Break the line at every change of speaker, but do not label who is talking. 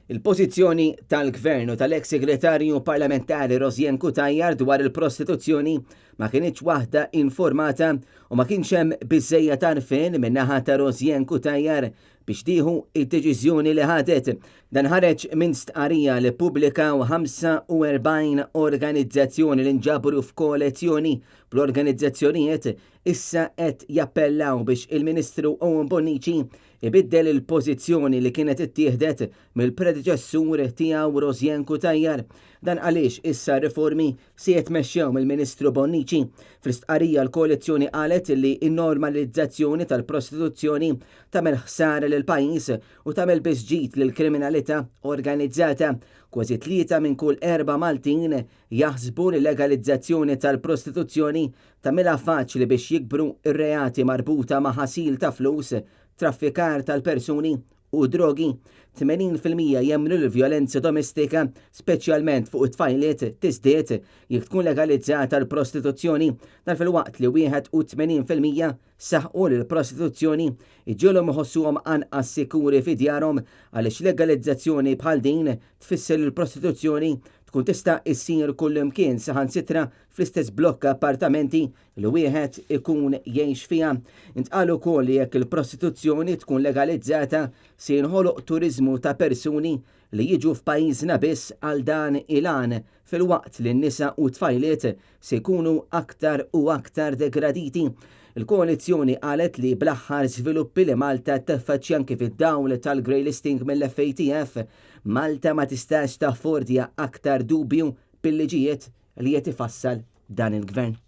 Il-pożizzjoni tal-Gvern u tal-eks segretarju parlamentari Rosjen Kutajjar dwar il-prostituzzjoni ma kienx waħda informata u ma kienx hemm biżejjed tarfien min-naħa ta' Rosjen Kutajjar biex tieħu id-deċiżjoni li ħadet. Dan ħareġ minn stqarrija li ppubblikaw 45 organizzazzjoni li nġabru f'koalizzjoni bl-organizzazzjonijiet issa qed jappellaw biex il-Ministru Owen Bonnici ibiddel il-pożizzjoni li kienet ittieħdet mill-predeċessur tiegħu Rosjen Kutajjar. Dan għaliex issa riformi se jitmexxew mill-Ministru Bonnici. Fl-istqarrija l-koalizzjoni qalet li n-normalizzazzjoni tal-prostituzzjoni tagħmel ħsara lil pajjiż u tagħmel biżġid lil kriminalità organizzata. Kważi 3 minn kull 4 Maltin jaħsbu li legalizzazzjoni tal-prostituzzjoni tagħmilha faċli biex jikbru ir-reati marbuta ma' ħasil ta' flus, traffikar tal-persuni u drogi. 80% jemmnu l-vjolenza domestika, speċjalment fuq it-tfajliet, tiżdied jekk tkun legalizzata l-prostituzzjoni, dan fil-waqt li 81% saħqu li l-prostituzzjoni iġielhom iħossuhom anqas sikuri fi djarhom għaliex legalizzazzjoni bħal din tfisser l-prostituzzjoni tkun tista' issir kullimkien saħansitra fl-istess blokk appartamenti li wieħed ikun jgħix fiha. Intqal ukoll li jekk il-prostituzzjoni tkun legalizzata se jinħoloq turiżmu ta' persuni li jiġu f'pajjiżna biss għal dan il-għan fil-waqt li n-nisa u tfajliet se jkunu aktar u aktar degraditi. Il-koalizzjoni qalet li bl-aħħar żviluppi li Malta teffaċċja anke fid-dawl tal-grey listing mill-FATF, Malta ma tistax taffordja aktar dubju bil-liġijiet li qed ifassal dan il-Gvern.